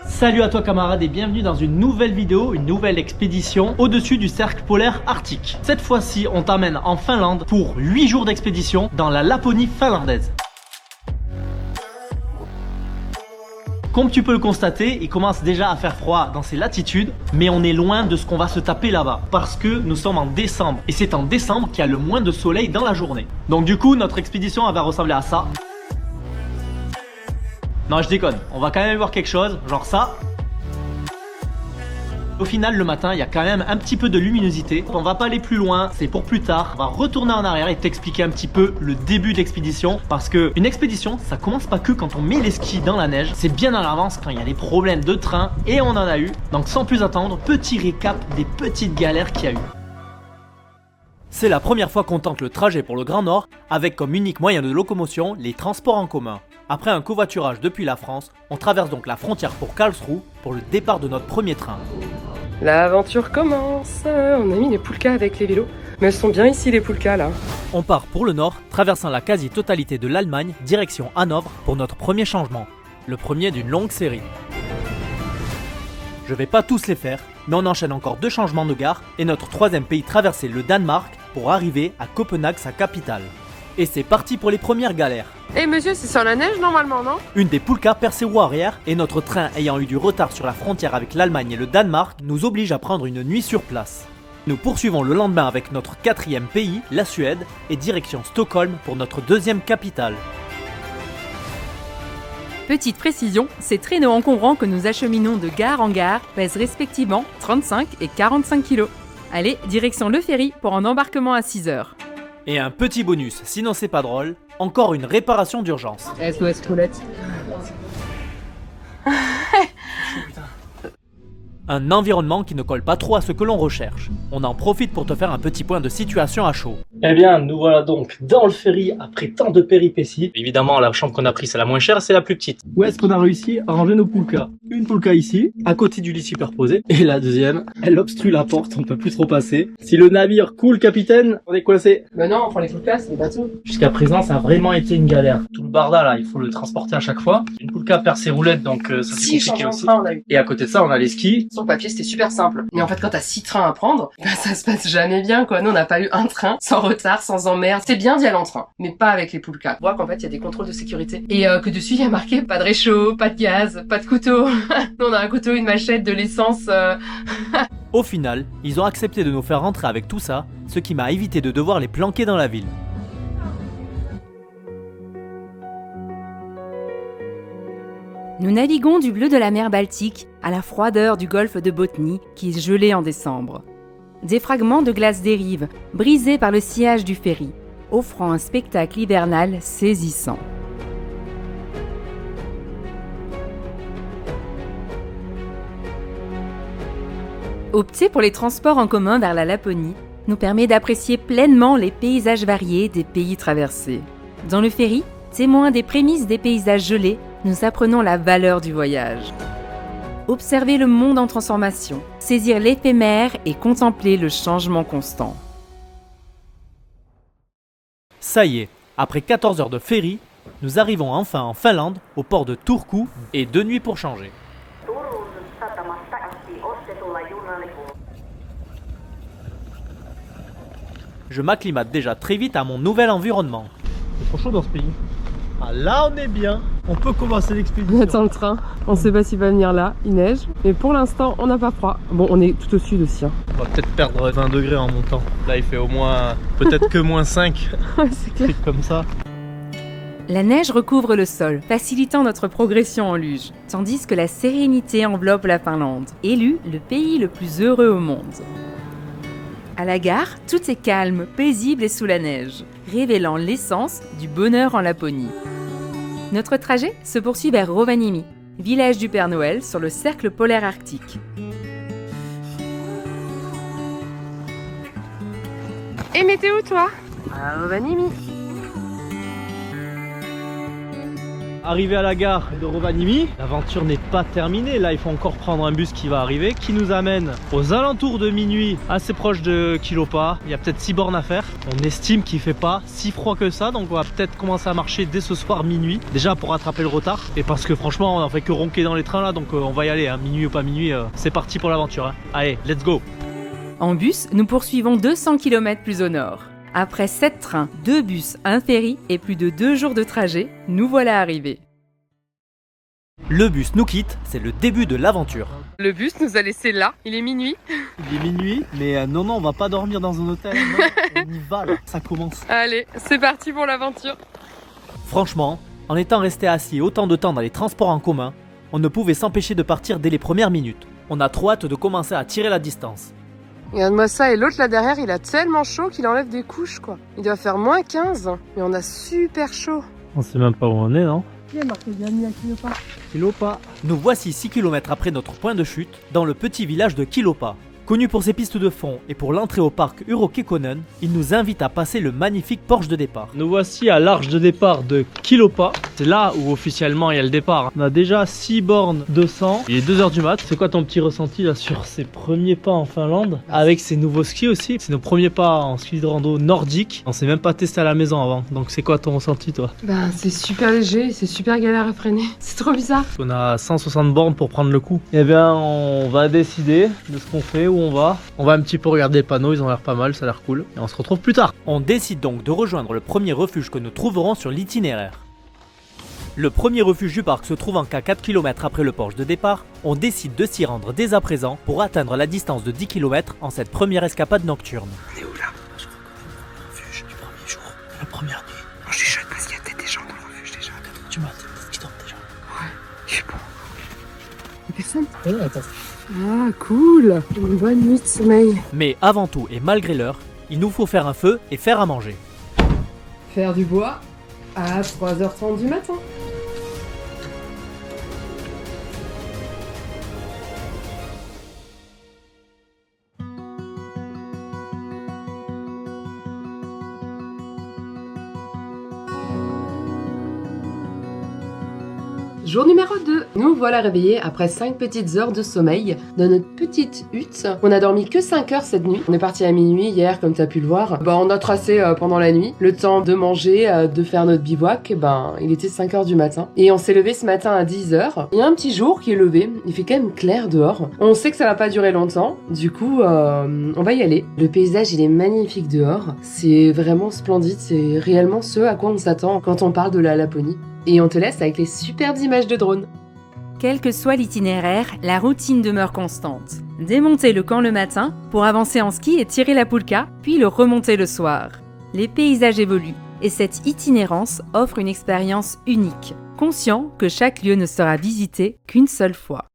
Salut à toi camarade et bienvenue dans une nouvelle vidéo, une nouvelle expédition au-dessus du cercle polaire arctique. Cette fois-ci, on t'emmène en Finlande pour 8 jours d'expédition dans la Laponie finlandaise. Comme tu peux le constater, il commence déjà à faire froid dans ces latitudes, mais on est loin de ce qu'on va se taper là-bas, parce que nous sommes en décembre, et c'est en décembre qu'il y a le moins de soleil dans la journée. Donc du coup, notre expédition elle va ressembler à ça. Non, je déconne, on va quand même voir quelque chose, genre ça. Au final, le matin, il y a quand même un petit peu de luminosité. On va pas aller plus loin, c'est pour plus tard. On va retourner en arrière et t'expliquer un petit peu le début d'expédition. Parce que une expédition, ça commence pas que quand on met les skis dans la neige. C'est bien en avance quand il y a des problèmes de train. Et on en a eu. Donc sans plus attendre, petit récap des petites galères qu'il y a eu. C'est la première fois qu'on tente le trajet pour le Grand Nord, avec comme unique moyen de locomotion les transports en commun. Après un covoiturage depuis la France, on traverse donc la frontière pour Karlsruhe pour le départ de notre premier train. L'aventure commence. On a mis les poulkas avec les vélos. Mais elles sont bien ici les poulkas là. On part pour le nord, traversant la quasi-totalité de l'Allemagne, direction Hanovre pour notre premier changement. Le premier d'une longue série. Je vais pas tous les faire, mais on enchaîne encore 2 changements de gare et notre troisième pays traversé, le Danemark, pour arriver à Copenhague, sa capitale. Et c'est parti pour les premières galères. Eh monsieur, c'est sur la neige normalement, non? Une des poulkas perd ses roues arrière et notre train ayant eu du retard sur la frontière avec l'Allemagne et le Danemark nous oblige à prendre une nuit sur place. Nous poursuivons le lendemain avec notre 4e pays, la Suède, et direction Stockholm pour notre 2e capitale. Petite précision, ces traîneaux encombrants que nous acheminons de gare en gare pèsent respectivement 35 et 45 kg. Allez, direction Le Ferry pour un embarquement à 6 heures. Et un petit bonus, sinon c'est pas drôle, encore une réparation d'urgence. SOS toilette. Un environnement qui ne colle pas trop à ce que l'on recherche. On en profite pour te faire un petit point de situation à chaud. Eh bien, nous voilà donc dans le ferry après tant de péripéties. Évidemment, la chambre qu'on a prise, c'est la moins chère, c'est la plus petite. Où est-ce qu'on a réussi à ranger nos poulkas? Une poulka ici, à côté du lit superposé. Et la deuxième, elle obstrue la porte, on peut plus trop passer. Si le navire coule, capitaine, on est coincé. Bah non, on prend les poulkas, c'est des bateaux. Jusqu'à présent, ça a vraiment été une galère. Tout le barda là, il faut le transporter à chaque fois. Une poulka perd ses roulettes, donc ça c'est compliqué aussi. On a eu. Et à côté de ça, on a les skis. Sur le papier, c'était super simple. Mais en fait, quand t'as 6 trains à prendre, bah ça se passe jamais bien, quoi. Nous, on n'a pas eu un train sans retard, sans emmerde. C'est bien d'y aller en train, mais pas avec les poulkas. On voit qu'en fait, il y a des contrôles de sécurité. Et que dessus, il y a marqué pas de réchaud, pas de gaz, pas de couteau. Nous, on a un couteau, une machette, de l'essence. Au final, ils ont accepté de nous faire rentrer avec tout ça, ce qui m'a évité de devoir les planquer dans la ville. Nous naviguons du bleu de la mer Baltique à la froideur du golfe de Bothnie qui est gelé en décembre. Des fragments de glace dérivent, brisés par le sillage du ferry, offrant un spectacle hivernal saisissant. Opter pour les transports en commun vers la Laponie nous permet d'apprécier pleinement les paysages variés des pays traversés. Dans le ferry, témoin des prémices des paysages gelés, nous apprenons la valeur du voyage. Observer le monde en transformation, saisir l'éphémère et contempler le changement constant. Ça y est, après 14 heures de ferry, nous arrivons enfin en Finlande, au port de Turku, et 2 nuits pour changer. Je m'acclimate déjà très vite à mon nouvel environnement. C'est trop chaud dans ce pays. Ah là on est bien, on peut commencer On l'expédition. attend le train. On sait pas s'il va venir là, il neige. Mais pour l'instant, on n'a pas froid. Bon, on est tout au sud aussi. Hein. On va peut-être perdre 20 degrés en montant. Là il fait au moins, peut-être que moins 5. Ouais, c'est clair. C'est comme ça. La neige recouvre le sol, facilitant notre progression en luge, tandis que la sérénité enveloppe la Finlande, élue le pays le plus heureux au monde. À la gare, tout est calme, paisible et sous la neige, révélant l'essence du bonheur en Laponie. Notre trajet se poursuit vers Rovaniemi, village du Père Noël sur le cercle polaire arctique. Et météo, toi? À Rovaniemi. Arrivé à la gare de Rovaniemi, l'aventure n'est pas terminée. Là, il faut encore prendre un bus qui va arriver, qui nous amène aux alentours de minuit, assez proche de Kilopa. Il y a peut-être 6 bornes à faire. On estime qu'il fait pas si froid que ça, donc on va peut-être commencer à marcher dès ce soir minuit, déjà pour rattraper le retard. Et parce que franchement, on n'a fait que ronquer dans les trains là, donc on va y aller, hein. Minuit ou pas minuit, c'est parti pour l'aventure. Hein. Allez, let's go! En bus, nous poursuivons 200 km plus au nord. Après 7 trains, 2 bus, un ferry et plus de 2 jours de trajet, nous voilà arrivés. Le bus nous quitte, c'est le début de l'aventure. Le bus nous a laissé là, il est minuit. Il est minuit, mais non, on va pas dormir dans un hôtel, non, on y va là, ça commence. Allez, c'est parti pour l'aventure. Franchement, en étant resté assis autant de temps dans les transports en commun, on ne pouvait s'empêcher de partir dès les premières minutes. On a trop hâte de commencer à tirer la distance. Regarde-moi ça, et l'autre là derrière, il a tellement chaud qu'il enlève des couches quoi. Il doit faire moins 15, mais on a super chaud. On sait même pas où on est, non? Il y a marqué bienvenue à Kilopa. Kilopa. Nous voici 6 km après notre point de chute, dans le petit village de Kilopa. Connu pour ses pistes de fond et pour l'entrée au parc Urokekkonen, il nous invite à passer le magnifique porche de départ. Nous voici à l'arche de départ de Kilopa. C'est là où officiellement il y a le départ. On a déjà 6 bornes 200. Il est 2h du mat. C'est quoi ton petit ressenti là sur ces premiers pas en Finlande? Avec ces nouveaux skis aussi. C'est nos premiers pas en ski de rando nordique. On s'est même pas testé à la maison avant. Donc c'est quoi ton ressenti toi? Ben c'est super léger, c'est super galère à freiner. C'est trop bizarre. On a 160 bornes pour prendre le coup. Eh bien on va décider de ce qu'on fait. On va un petit peu regarder les panneaux, ils ont l'air pas mal, ça a l'air cool. Et on se retrouve plus tard. On décide donc de rejoindre le premier refuge que nous trouverons sur l'itinéraire. Le premier refuge du parc se trouvant qu'à 4 km après le porche de départ, on décide de s'y rendre dès à présent pour atteindre la distance de 10 km en cette première escapade nocturne. On est où là? Sur le refuge du premier jour, la première nuit. On chuchote parce qu'il y a peut-être des gens dans le refuge déjà. À 4h du mat, ils dorment déjà. Ouais, je sais pas. Y'a personne? Ouais, attends. Ah cool, une bonne nuit de sommeil. Mais avant tout et malgré l'heure, il nous faut faire un feu et faire à manger. Faire du bois à 3h30 du matin. Jour numéro 2. Nous voilà réveillés après 5 petites heures de sommeil dans notre petite hutte. On a dormi que 5 heures cette nuit. On est parti à minuit hier comme t'as pu le voir. On a tracé pendant la nuit. Le temps de manger, de faire notre bivouac, il était 5 heures du matin. Et on s'est levé ce matin à 10 heures. Il y a un petit jour qui est levé. Il fait quand même clair dehors. On sait que ça va pas durer longtemps. Du coup, on va y aller. Le paysage, il est magnifique dehors. C'est vraiment splendide. C'est réellement ce à quoi on s'attend quand on parle de la Laponie. Et on te laisse avec les superbes images de drone. Quel que soit l'itinéraire, la routine demeure constante. Démonter le camp le matin pour avancer en ski et tirer la poulka, puis le remonter le soir. Les paysages évoluent et cette itinérance offre une expérience unique, conscient que chaque lieu ne sera visité qu'une seule fois.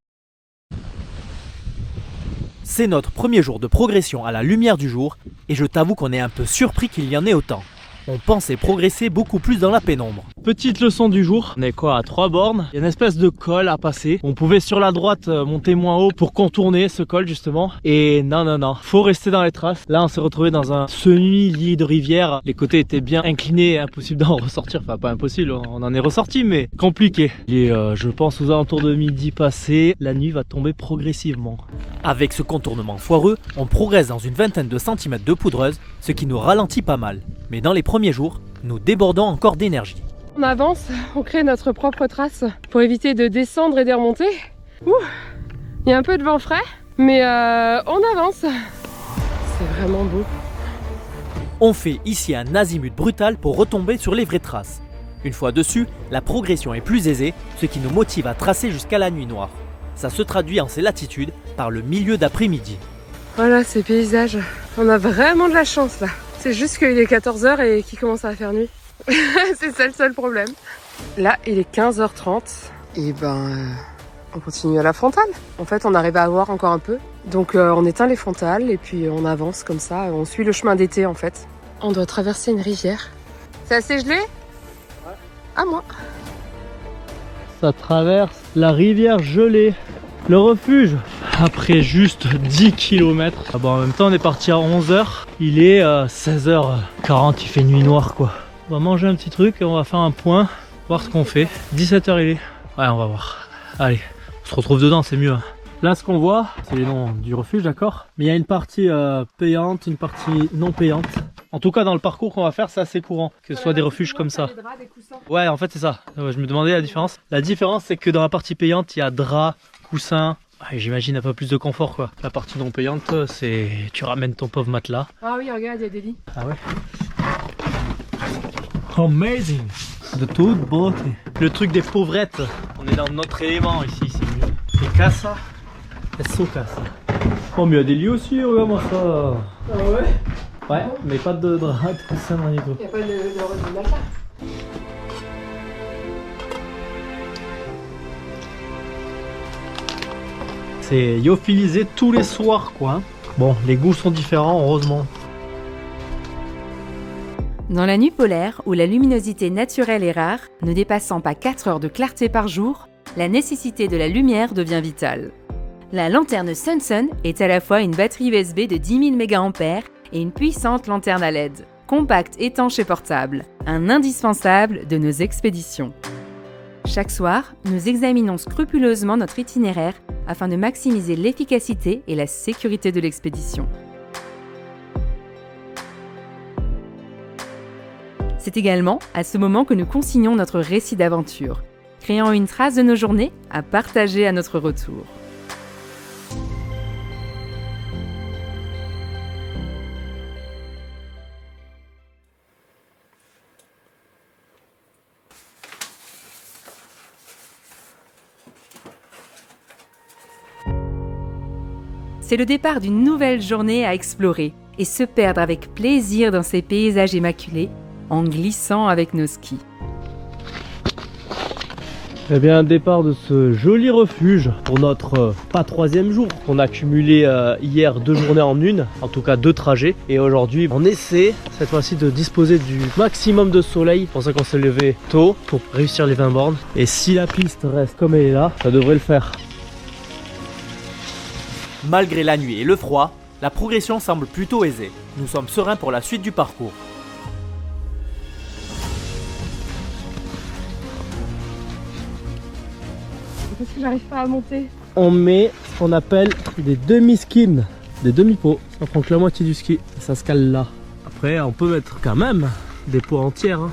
C'est notre premier jour de progression à la lumière du jour et je t'avoue qu'on est un peu surpris qu'il y en ait autant. On pensait progresser beaucoup plus dans la pénombre. Petite leçon du jour, on est quoi à 3 bornes. Il y a une espèce de col à passer. On pouvait sur la droite monter moins haut pour contourner ce col justement. Et non, faut rester dans les traces. Là on s'est retrouvé dans un semi-lit de rivière. Les côtés étaient bien inclinés, impossible d'en ressortir. Enfin pas impossible, on en est ressorti mais compliqué. Il est je pense aux alentours de midi passé. La nuit va tomber progressivement. Avec ce contournement foireux, on progresse dans une vingtaine de centimètres de poudreuse, ce qui nous ralentit pas mal. Mais dans les premiers jours, nous débordons encore d'énergie. On avance, on crée notre propre trace pour éviter de descendre et de remonter. Ouh, il y a un peu de vent frais, mais on avance. C'est vraiment beau. On fait ici un azimut brutal pour retomber sur les vraies traces. Une fois dessus, la progression est plus aisée, ce qui nous motive à tracer jusqu'à la nuit noire. Ça se traduit en ces latitudes par le milieu d'après-midi. Voilà ces paysages, on a vraiment de la chance là. C'est juste qu'il est 14h et qu'il commence à faire nuit. C'est ça le seul problème. Là, il est 15h30 et on continue à la frontale. En fait, on arrive à voir encore un peu. Donc on éteint les frontales et puis on avance comme ça. On suit le chemin d'été en fait. On doit traverser une rivière. C'est assez gelé? Ouais. À moi. Ça traverse la rivière gelée. Le refuge, après juste 10 km. En même temps, on est parti à 11h. Il est 16h40, il fait nuit noire quoi. On va manger un petit truc et on va faire un point voir ce qu'on fait. 17h il est. Ouais, on va voir. Allez, on se retrouve dedans, c'est mieux. Là, ce qu'on voit, c'est les noms du refuge, d'accord? Mais il y a une partie payante, une partie non payante. En tout cas, dans le parcours qu'on va faire, c'est assez courant que ce soit des refuges comme ça. Ouais, en fait, c'est ça. Ouais, je me demandais la différence. La différence, c'est que dans la partie payante, il y a draps, coussins. Ouais, j'imagine un peu plus de confort, quoi. La partie non payante, c'est tu ramènes ton pauvre matelas. Ah oui, regarde, il y a des lits. Ah ouais. Amazing. De toute beauté. Le truc des pauvrettes. On est dans notre élément ici, c'est mieux. Et casa, es su casa. Oh, mais il y a des lits aussi, regarde-moi ça. Ah ouais? Ouais, mais pas de drap, de coussin, rien du tout. Il n'y a pas de matelas. C'est lyophilisé tous les soirs, quoi. Bon, les goûts sont différents, heureusement. Dans la nuit polaire, où la luminosité naturelle est rare, ne dépassant pas 4 heures de clarté par jour, la nécessité de la lumière devient vitale. La lanterne Sunsun est à la fois une batterie USB de 10 000 mAh et une puissante lanterne à LED, compacte, étanche et portable, un indispensable de nos expéditions. Chaque soir, nous examinons scrupuleusement notre itinéraire afin de maximiser l'efficacité et la sécurité de l'expédition. C'est également à ce moment que nous consignons notre récit d'aventure, créant une trace de nos journées à partager à notre retour. C'est le départ d'une nouvelle journée à explorer et se perdre avec plaisir dans ces paysages immaculés en glissant avec nos skis. Eh bien, départ de ce joli refuge pour notre pas 3e jour. On a cumulé hier 2 journées en une, en tout cas 2 trajets. Et aujourd'hui, on essaie cette fois-ci de disposer du maximum de soleil. C'est pour ça qu'on s'est levé tôt pour réussir les 20 bornes. Et si la piste reste comme elle est là, ça devrait le faire. Malgré la nuit et le froid, la progression semble plutôt aisée. Nous sommes sereins pour la suite du parcours. Parce que j'arrive pas à monter. On met ce qu'on appelle des demi-skins, des demi-pots. Ça prend que la moitié du ski, ça se cale là. Après, on peut mettre quand même des pots entières.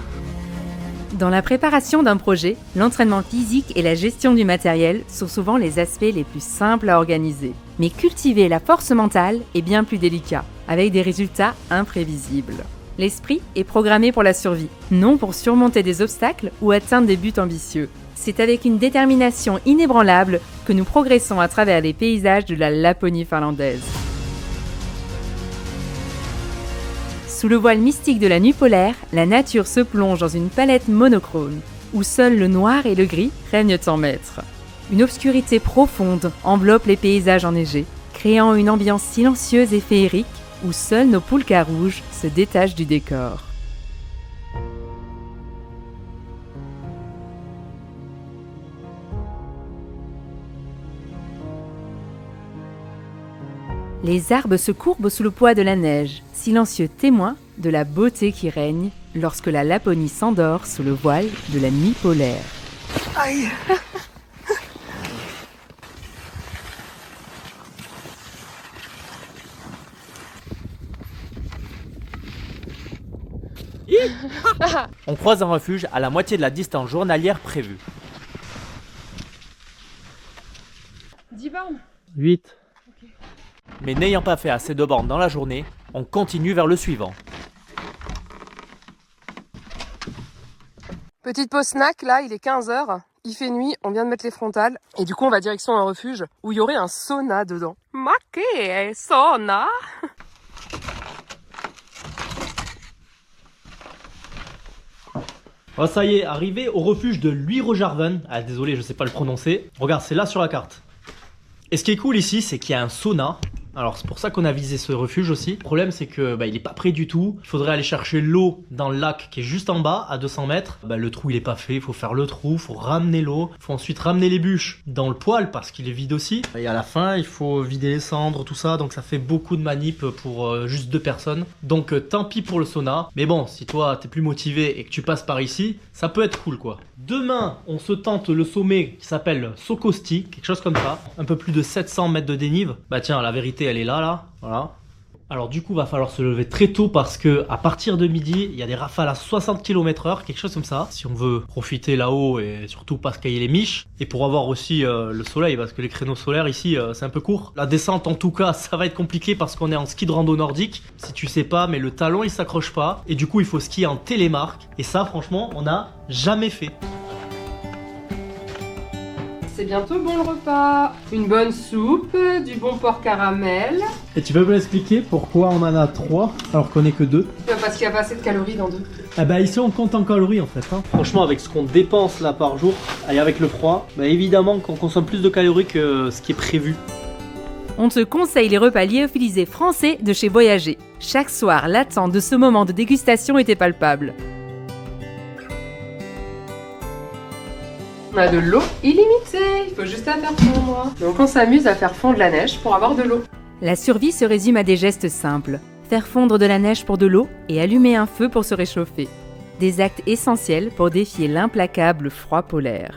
Dans la préparation d'un projet, l'entraînement physique et la gestion du matériel sont souvent les aspects les plus simples à organiser. Mais cultiver la force mentale est bien plus délicat, avec des résultats imprévisibles. L'esprit est programmé pour la survie, non pour surmonter des obstacles ou atteindre des buts ambitieux. C'est avec une détermination inébranlable que nous progressons à travers les paysages de la Laponie finlandaise. Sous le voile mystique de la nuit polaire, la nature se plonge dans une palette monochrome, où seul le noir et le gris règnent en maître. Une obscurité profonde enveloppe les paysages enneigés, créant une ambiance silencieuse et féerique, où seuls nos poulkas rouges se détachent du décor. Les arbres se courbent sous le poids de la neige, silencieux témoins de la beauté qui règne lorsque la Laponie s'endort sous le voile de la nuit polaire. Aïe. On croise un refuge à la moitié de la distance journalière prévue. 10 bornes. 8. Mais n'ayant pas fait assez de bornes dans la journée, on continue vers le suivant. Petite pause snack, là il est 15h, il fait nuit, on vient de mettre les frontales et du coup on va direction un refuge où il y aurait un sauna dedans. Maquet, sauna. Oh, ça y est, arrivé au refuge de Luirojarven. Ah, désolé, je sais pas le prononcer. Regarde, c'est là sur la carte. Et ce qui est cool ici, c'est qu'il y a un sauna. Alors c'est pour ça qu'on a visé ce refuge aussi. Le problème c'est que il est pas près du tout. Il faudrait aller chercher l'eau dans le lac qui est juste en bas à 200 mètres. Le trou il est pas fait, il faut faire le trou, il faut ramener l'eau. Il faut ensuite ramener les bûches dans le poêle parce qu'il est vide aussi. Et à la fin il faut vider les cendres, tout ça. Donc ça fait beaucoup de manip pour juste 2 personnes. Donc tant pis pour le sauna. Mais bon, si toi t'es plus motivé et que tu passes par ici, ça peut être cool quoi. Demain, on se tente le sommet qui s'appelle Sokosti, quelque chose comme ça. Un peu plus de 700 mètres de dénive. Bah tiens, la vérité, elle est là, voilà. Alors du coup, va falloir se lever très tôt parce que à partir de midi, il y a des rafales à 60 km/h, quelque chose comme ça. Si on veut profiter là-haut et surtout pas se cailler les miches. Et pour avoir aussi le soleil, parce que les créneaux solaires ici, c'est un peu court. La descente, en tout cas, ça va être compliqué parce qu'on est en ski de rando nordique. Si tu sais pas, mais le talon, il s'accroche pas. Et du coup, il faut skier en télémarque. Et ça, franchement, on n'a jamais fait. C'est bientôt bon le repas. Une bonne soupe, du bon porc caramel. Et tu peux me expliquer pourquoi on en a 3 alors qu'on est que 2? Parce qu'il n'y a pas assez de calories dans 2. Ah bah ici on compte en calories en fait. Franchement avec ce qu'on dépense là par jour et avec le froid, bah évidemment qu'on consomme plus de calories que ce qui est prévu. On te conseille les repas lyophilisés français de chez Voyager. Chaque soir, l'attente de ce moment de dégustation était palpable. On a de l'eau illimitée, il faut juste la faire fondre. Donc on s'amuse à faire fondre la neige pour avoir de l'eau. La survie se résume à des gestes simples. Faire fondre de la neige pour de l'eau et allumer un feu pour se réchauffer. Des actes essentiels pour défier l'implacable froid polaire.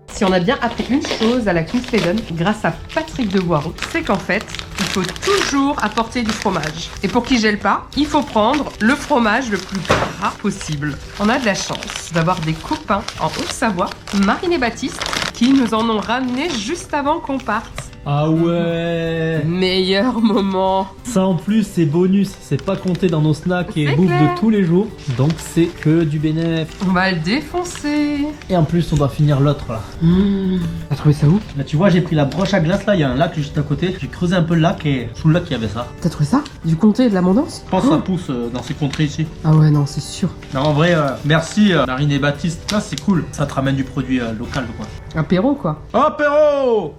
Si on a bien appris une chose à la Kingsleden, grâce à Patrick de Boireau, c'est qu'en fait, il faut toujours apporter du fromage. Et pour qu'il gèle pas, il faut prendre le fromage le plus gras possible. On a de la chance d'avoir des copains en Haute-Savoie, Marine et Baptiste, qui nous en ont ramené juste avant qu'on parte. Ah ouais. Meilleur moment. Ça en plus c'est bonus, c'est pas compté dans nos snacks et C'est bouffe clair. de tous les jours. Donc c'est que du bénéf. On va le défoncer. Et en plus on doit finir l'autre là. T'as trouvé ça où? Là tu vois j'ai pris la broche à glace là, il y a un lac juste à côté. J'ai creusé un peu le lac et sous le lac il y avait ça. T'as trouvé ça? Du comté et de l'abondance? Je pense que ça pousse dans ces contrées ici. Ah ouais, non, c'est sûr. Non en vrai merci Marine et Baptiste, ça c'est cool. Ça te ramène du produit local quoi. Apéro, quoi. Apéro.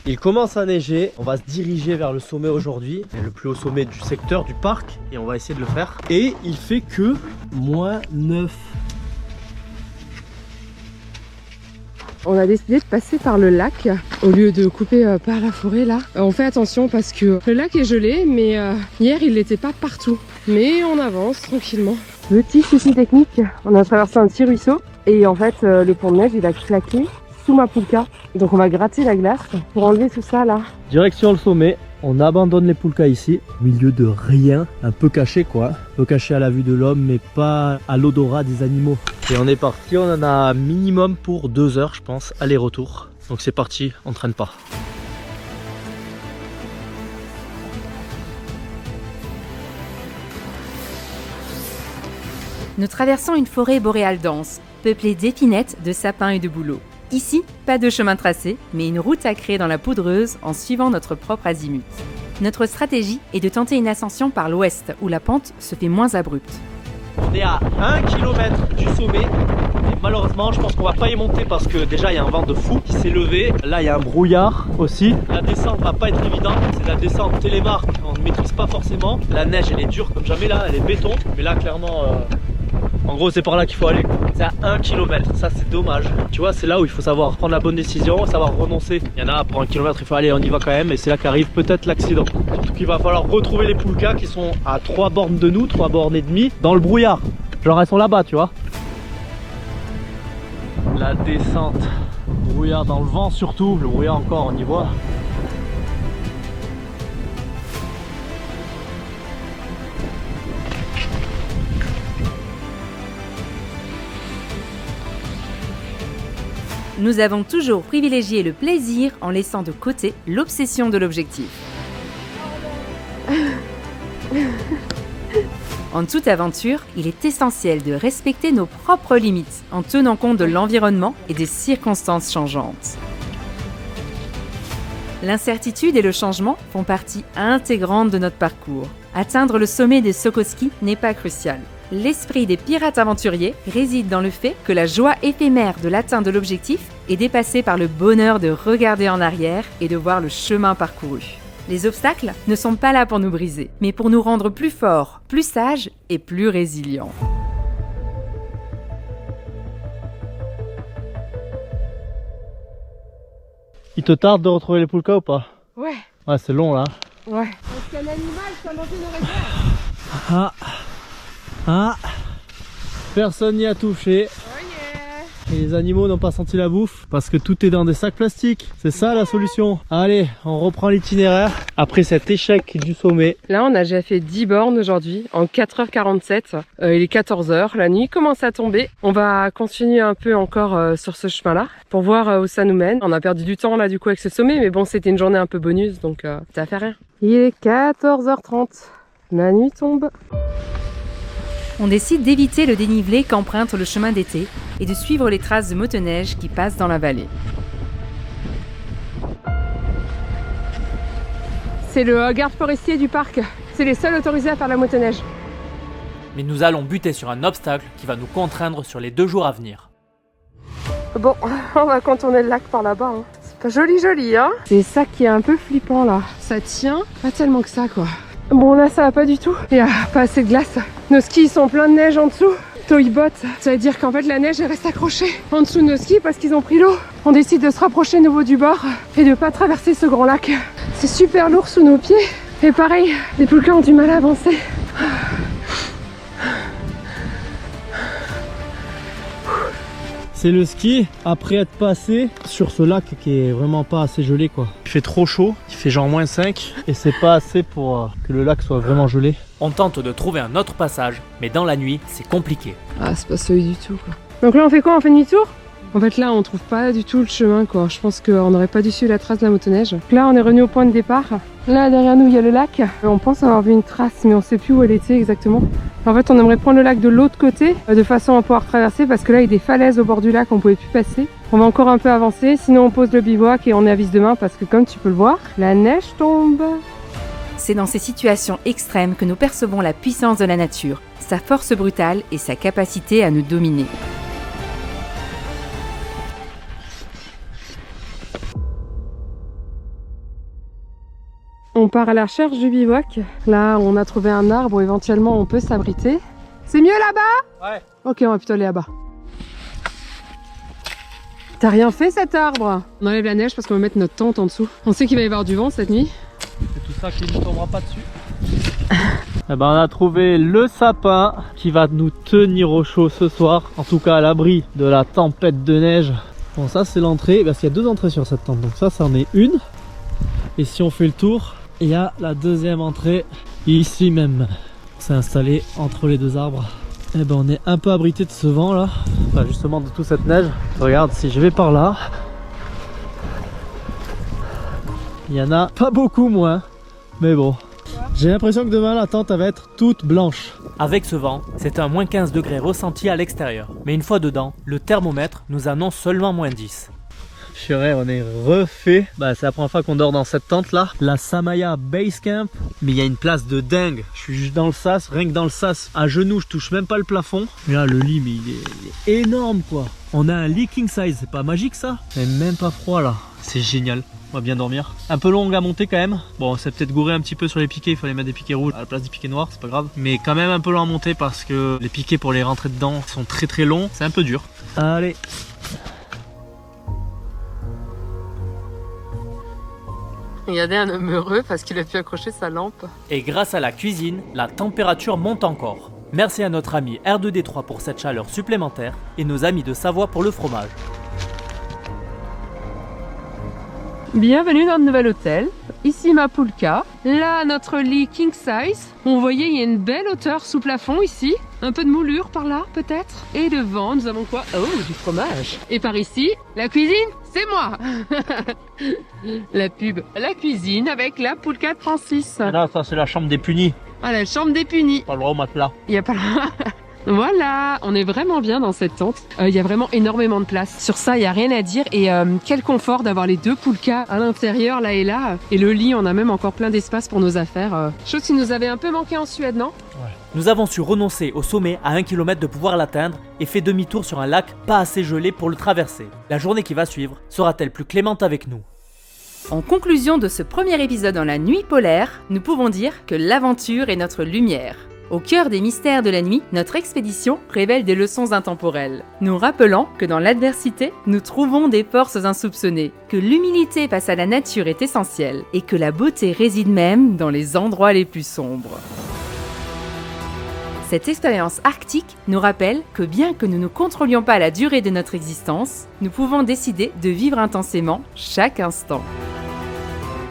Il commence à neiger, on va se diriger vers le sommet aujourd'hui, le plus haut sommet du secteur, du parc, et on va essayer de le faire. Et il fait que -9. On a décidé de passer par le lac au lieu de couper par la forêt là. On fait attention parce que le lac est gelé, mais hier il n'était pas partout. Mais on avance tranquillement. Petit souci technique, on a traversé un petit ruisseau et en fait le pont de neige il a claqué sous ma poulka. Donc on va gratter la glace pour enlever tout ça là. Direction le sommet, on abandonne les poulkas ici, au milieu de rien, un peu caché quoi. Un peu caché à la vue de l'homme mais pas à l'odorat des animaux. Et on est parti, on en a minimum pour 2 heures je pense, aller-retour. Donc c'est parti, on traîne pas. Nous traversons une forêt boréale dense, peuplée d'épinettes, de sapins et de bouleaux. Ici, pas de chemin tracé, mais une route à créer dans la poudreuse en suivant notre propre azimut. Notre stratégie est de tenter une ascension par l'ouest, où la pente se fait moins abrupte. On est à 1 km du sommet. Et malheureusement, je pense qu'on va pas y monter parce que déjà il y a un vent de fou qui s'est levé. Là, il y a un brouillard aussi. La descente va pas être évidente. C'est la descente télémarque. On ne maîtrise pas forcément. La neige, elle est dure comme jamais là. Elle est béton. Mais là, clairement, en gros, c'est par là qu'il faut aller. C'est à 1 km. Ça, c'est dommage. Tu vois, c'est là où il faut savoir prendre la bonne décision, savoir renoncer. Il y en a pour 1 km, il faut aller, on y va quand même. Et c'est là qu'arrive peut-être l'accident. Surtout qu'il va falloir retrouver les poulkas qui sont à 3 bornes de nous, 3 bornes et demie, dans le brouillard. Genre elles sont là-bas, tu vois. La descente, brouillard dans le vent surtout, le brouillard encore on y voit. Nous avons toujours privilégié le plaisir en laissant de côté l'obsession de l'objectif. En toute aventure, il est essentiel de respecter nos propres limites en tenant compte de l'environnement et des circonstances changeantes. L'incertitude et le changement font partie intégrante de notre parcours. Atteindre le sommet des Sokoski n'est pas crucial. L'esprit des pirates aventuriers réside dans le fait que la joie éphémère de l'atteinte de l'objectif est dépassée par le bonheur de regarder en arrière et de voir le chemin parcouru. Les obstacles ne sont pas là pour nous briser, mais pour nous rendre plus forts, plus sages et plus résilients. Il te tarde de retrouver les poulkas ou pas? Ouais. Ouais, c'est long là. Ouais. Est-ce qu'un animal soit dans une réserve? Ah. Personne n'y a touché. Et les animaux n'ont pas senti la bouffe parce que tout est dans des sacs plastiques. C'est ça la solution. Allez, on reprend l'itinéraire après cet échec du sommet. Là, on a déjà fait 10 bornes aujourd'hui en 4h47. Il est 14h, la nuit commence à tomber. On va continuer un peu encore sur ce chemin-là pour voir où ça nous mène. On a perdu du temps là du coup avec ce sommet, mais bon, c'était une journée un peu bonus, donc ça fait rien. Il est 14h30. La nuit tombe. On décide d'éviter le dénivelé qu'emprunte le chemin d'été et de suivre les traces de motoneige qui passent dans la vallée. C'est le garde forestier du parc. C'est les seuls autorisés à faire la motoneige. Mais nous allons buter sur un obstacle qui va nous contraindre sur les 2 jours à venir. Bon, on va contourner le lac par là-bas. Hein. C'est pas joli, hein. C'est ça qui est un peu flippant là. Ça tient pas tellement que ça, quoi. Bon, là, ça va pas du tout. Il y a pas assez de glace. Nos skis sont pleins de neige en dessous. Toy-bot, ça veut dire qu'en fait la neige elle reste accrochée en dessous de nos skis parce qu'ils ont pris l'eau. On décide de se rapprocher de nouveau du bord et de pas traverser ce grand lac. C'est super lourd sous nos pieds. Et pareil, les poulkas ont du mal à avancer. C'est le ski après être passé sur ce lac qui est vraiment pas assez gelé quoi. Il fait trop chaud, il fait genre -5 et c'est pas assez pour que le lac soit vraiment gelé. On tente de trouver un autre passage, mais dans la nuit, c'est compliqué. Ah, c'est pas celui du tout quoi. Donc là on fait quoi? On fait demi-tour? En fait là on trouve pas du tout le chemin quoi. Je pense qu'on n'aurait pas dû suivre la trace de la motoneige. Donc là on est revenu au point de départ. Là derrière nous il y a le lac. On pense avoir vu une trace mais on sait plus où elle était exactement. En fait on aimerait prendre le lac de l'autre côté de façon à pouvoir traverser parce que là il y a des falaises au bord du lac, on pouvait plus passer. On va encore un peu avancer, sinon on pose le bivouac et on avise demain parce que comme tu peux le voir, la neige tombe. C'est dans ces situations extrêmes que nous percevons la puissance de la nature, sa force brutale et sa capacité à nous dominer. On part à la recherche du bivouac. Là, on a trouvé un arbre où éventuellement on peut s'abriter. C'est mieux là-bas? Ouais. Ok, on va plutôt aller là-bas. T'as rien fait cet arbre? On enlève la neige parce qu'on va mettre notre tente en dessous. On sait qu'il va y avoir du vent cette nuit. C'est tout ça qui ne tombera pas dessus. Eh ben, on a trouvé le sapin qui va nous tenir au chaud ce soir. En tout cas à l'abri de la tempête de neige. Bon, ça c'est l'entrée, parce qu'il y a 2 entrées sur cette tente. Donc ça en est une. Et si on fait le tour, il y a la deuxième entrée ici même. On s'est installé entre les 2 arbres. Et ben on est un peu abrité de ce vent là. Enfin, justement de toute cette neige. Regarde, si je vais par là, il y en a pas beaucoup moins. Mais bon. J'ai l'impression que demain la tente elle va être toute blanche. Avec ce vent, c'est un -15 degrés ressenti à l'extérieur. Mais une fois dedans, le thermomètre nous annonce seulement -10. Purée, on est refait. Bah, c'est la première fois qu'on dort dans cette tente là. La Samaya Base Camp. Mais il y a une place de dingue. Je suis juste dans le sas. Rien que dans le sas, à genoux, je touche même pas le plafond. Et là, le lit, mais il est énorme quoi. On a un lit king size. C'est pas magique ça? Mais même pas froid là. C'est génial. On va bien dormir. Un peu long à monter quand même. Bon, c'est peut-être gouré un petit peu sur les piquets. Il fallait mettre des piquets rouges à la place des piquets noirs. C'est pas grave. Mais quand même un peu long à monter parce que les piquets pour les rentrer dedans sont très longs. C'est un peu dur. Allez. Regardez un homme heureux parce qu'il a pu accrocher sa lampe. Et grâce à la cuisine, la température monte encore. Merci à notre ami R2D3 pour cette chaleur supplémentaire et nos amis de Savoie pour le fromage. Bienvenue dans le nouvel hôtel. Ici ma poulka. Là notre lit king size. Vous voyez il y a une belle hauteur sous plafond ici. Un peu de moulure par là peut-être. Et devant nous avons quoi? Oh, du fromage. Et par ici, la cuisine, c'est moi. La pub. La cuisine avec la poulka de Francis. Là, ça c'est la chambre des punis. Ah, la chambre des punis. Pas le droit au matelas. Il y a pas Voilà, on est vraiment bien dans cette tente. Il y a vraiment énormément de place. Sur ça, il n'y a rien à dire. Et quel confort d'avoir les 2 poulkas à l'intérieur, là et là. Et le lit, on a même encore plein d'espace pour nos affaires. Chose qui nous avait un peu manqué en Suède, non? Nous avons su renoncer au sommet à 1 km de pouvoir l'atteindre et fait demi-tour sur un lac pas assez gelé pour le traverser. La journée qui va suivre sera-t-elle plus clémente avec nous? En conclusion de ce premier épisode dans la nuit polaire, nous pouvons dire que l'aventure est notre lumière. Au cœur des mystères de la nuit, notre expédition révèle des leçons intemporelles, nous rappelant que dans l'adversité, nous trouvons des forces insoupçonnées, que l'humilité face à la nature est essentielle et que la beauté réside même dans les endroits les plus sombres. Cette expérience arctique nous rappelle que bien que nous ne contrôlions pas la durée de notre existence, nous pouvons décider de vivre intensément chaque instant.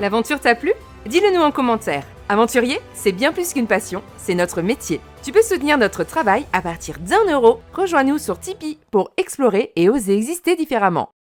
L'aventure t'a plu ? Dis-le nous en commentaire. Aventurier, c'est bien plus qu'une passion, c'est notre métier. Tu peux soutenir notre travail à partir d'1 €. Rejoins-nous sur Tipeee pour explorer et oser exister différemment.